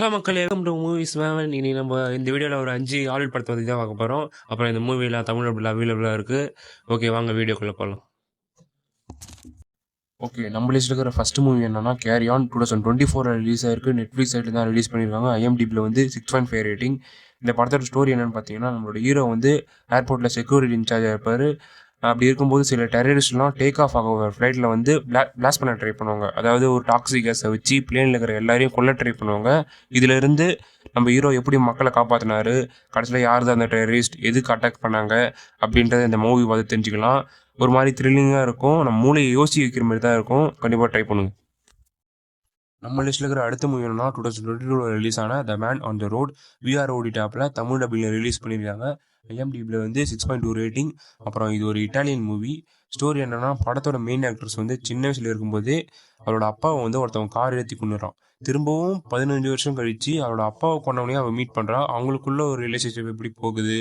Hello மக்களே, welcome to movies Maven. இனி நம்ம இந்த வீடியோவில் ஒரு 5 ஹாலிவுட் படத்தை பற்றி தான் பார்க்க போகிறோம். அப்புறம் இந்த மூவியில் தமிழ் அவைலபிளாக இருக்குது. ஓகே, வாங்க வீடியோக்குள்ளே போகலாம். ஓகே, நம்ம லிஸ்ட்டில் இருக்கிற ஃபஸ்ட் மூவி என்னன்னா கேரி ஆன். 2024 ரிலீஸ் ஆயிருக்கு. நெட்ஃப்ளிக்ஸ் சைட்டில் தான் ரிலீஸ் பண்ணியிருக்காங்க. IMDbல வந்து 6.5 ரேட்டிங். இந்த படத்தோட ஸ்டோரி என்னென்னு பார்த்தீங்கன்னா, நம்மளோட ஹீரோ வந்து ஏர்போர்ட்டில் செக்யூரிட்டி இன்சார்ஜாக இருப்பார். அப்படி இருக்கும்போது சில டெரரிஸ்ட்லாம் டேக் ஆஃப் ஆக ஃப்ளைட்டில் வந்து பிளாஸ்ட் பண்ண ட்ரை பண்ணுவாங்க. அதாவது ஒரு டாக்ஸிக் கேஸை வச்சு பிளேனில் இருக்கிற எல்லாரையும் கொல்ல ட்ரை பண்ணுவாங்க. இதிலிருந்து நம்ம ஹீரோ எப்படி மக்களை காப்பாற்றினாரு, கடைசியில் யார் தான் அந்த டெரரிஸ்ட், எதுக்கு அட்டாக் பண்ணாங்க அப்படின்றத இந்த மூவி பார்த்து தெரிஞ்சுக்கலாம். ஒரு மாதிரி த்ரில்லிங்காக இருக்கும். நம்ம மூளையை யோசிக்க வைக்கிற மாதிரி தான் இருக்கும். கண்டிப்பாக ட்ரை பண்ணுங்க. நம்ம லிஸ்ட்டில் இருக்கிற அடுத்த மூவி என்னன்னா 2022 ரிலீஸ் ஆன the man on the road. VROD டேப்பில் தமிழ் டப்பிங்கில் ரிலீஸ் பண்ணியிருக்காங்க. IMDbல வந்து 6.2 ரேட்டிங். அப்புறம் இது ஒரு இட்டாலியன் மூவி. ஸ்டோரி என்னன்னா, படத்தோட மெயின் ஆக்ட்ரஸ் வந்து சின்ன வயசில் இருக்கும்போதே அவளோட அப்பாவை வந்து ஒருத்தவங்க கார் ஏற்றி கொண்டுறான். திரும்பவும் 15 வருஷம் கழிச்சு அவளோட அப்பாவை கொண்டவனே அவன் மீட் பண்ணுறான். அவங்களுக்குள்ள ஒரு ரிலேஷன்ஷிப் எப்படி போகுது,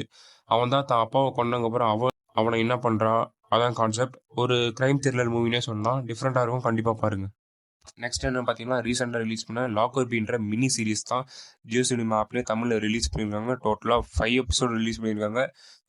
அவன் தான் தான் அப்பாவை கொண்டதுக்கப்புறம் அவனை என்ன பண்ணுறான், அதான் கான்செப்ட். ஒரு கிரைம் த்ரில்லர் மூவினே சொல்லலாம். டிஃப்ரெண்ட்டாக இருக்கும், கண்டிப்பாக பாருங்க. நெக்ஸ்ட் என்ன பார்த்தீங்கன்னா, ரீசெண்டாக ரிலீஸ் பண்ண லாக்கர் பீன்ற மினி சீரிஸ் தான் ஜியோ சினிமா ஆப்லேயே தமிழில் ரிலீஸ் பண்ணியிருக்காங்க. டோட்டலாக 5 எபிசோட் ரிலீஸ் பண்ணியிருக்காங்க.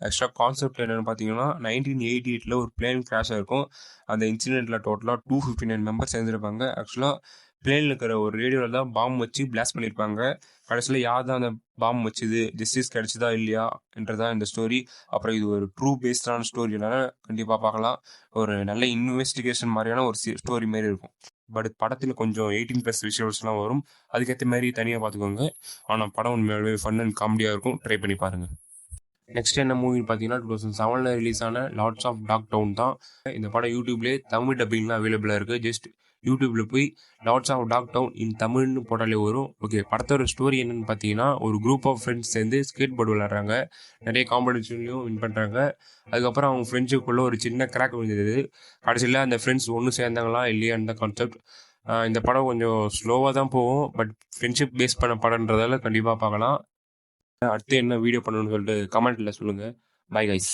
ஆக்சுவலாக கான்செப்ட் என்னென்னு பார்த்தீங்கன்னா, 1988 ஒரு பிளேன் கிராஷ் ஆகிருக்கும். அந்த இன்சிடென்ட்டில் டோட்டலாக 259 மெம்பர்ஸ் சேர்ந்துருப்பாங்க. ஆக்சுவலாக பிளேனில் இருக்கிற ஒரு ரேடியோவில் தான் பாம்பு வச்சு பிளாஸ்ட் பண்ணியிருப்பாங்க. கடைசியில் யார் தான் அந்த பாம்பு வச்சுது, ஜஸ்டிஸ் கிடைச்சதா இல்லையா என்றதான் இந்த ஸ்டோரி. அப்புறம் இது ஒரு ட்ரூ பேஸ்டான ஸ்டோரினால கண்டிப்பாக பார்க்கலாம். ஒரு நல்ல இன்வெஸ்டிகேஷன் மாதிரியான ஒரு ஸ்டோரி மாரி இருக்கும். பட் படத்தில் கொஞ்சம் 18+ விஷுவல்ஸ்லாம் வரும். அதுக்கேற்ற மாதிரி தனியாக பார்த்துக்கோங்க. ஆனால் படம் உண்மையாகவே ஃபன் அண்ட் காமெடியாக இருக்கும். ட்ரை பண்ணி பாருங்கள். நெக்ஸ்ட் என்ன மூவின்னு பார்த்தீங்கன்னா, 2007 ரிலீஸ் ஆன லார்ட்ஸ் ஆஃப் டாக் டவுன் தான். இந்த படம் யூடியூப்லேயே தமிழ் டப்பிங்லாம் அவைலபிளாக இருக்குது. ஜஸ்ட் யூடியூப்பில் போய் lords of dogtown in தமிழ்னு போட்டாலே வரும். ஓகே, படத்தோட ஸ்டோரி என்னென்னு பார்த்தீங்கன்னா, ஒரு குரூப் ஆஃப் ஃப்ரெண்ட்ஸ் சேர்ந்து ஸ்கேட் போர்டு விளையாடுறாங்க. நிறைய காம்படிஷன்லையும் வின் பண்ணுறாங்க. அதுக்கப்புறம் அவங்க ஃப்ரெண்ட்ஸுக்குள்ளே ஒரு சின்ன கிராக் விழுந்தது. கடைசியில் அந்த ஃப்ரெண்ட்ஸ் ஒன்று சேர்ந்தாங்களா இல்லையான்னு தான் கான்செப்ட். இந்த படம் கொஞ்சம் ஸ்லோவாக தான் போகும். பட் ஃப்ரெண்ட்ஷிப் பேஸ் பண்ண படம்ன்றதால கண்டிப்பாக பார்க்கலாம். அடுத்து என்ன வீடியோ பண்ணணும்னு சொல்லிட்டு கமெண்ட்டில் சொல்லுங்கள். Bye guys.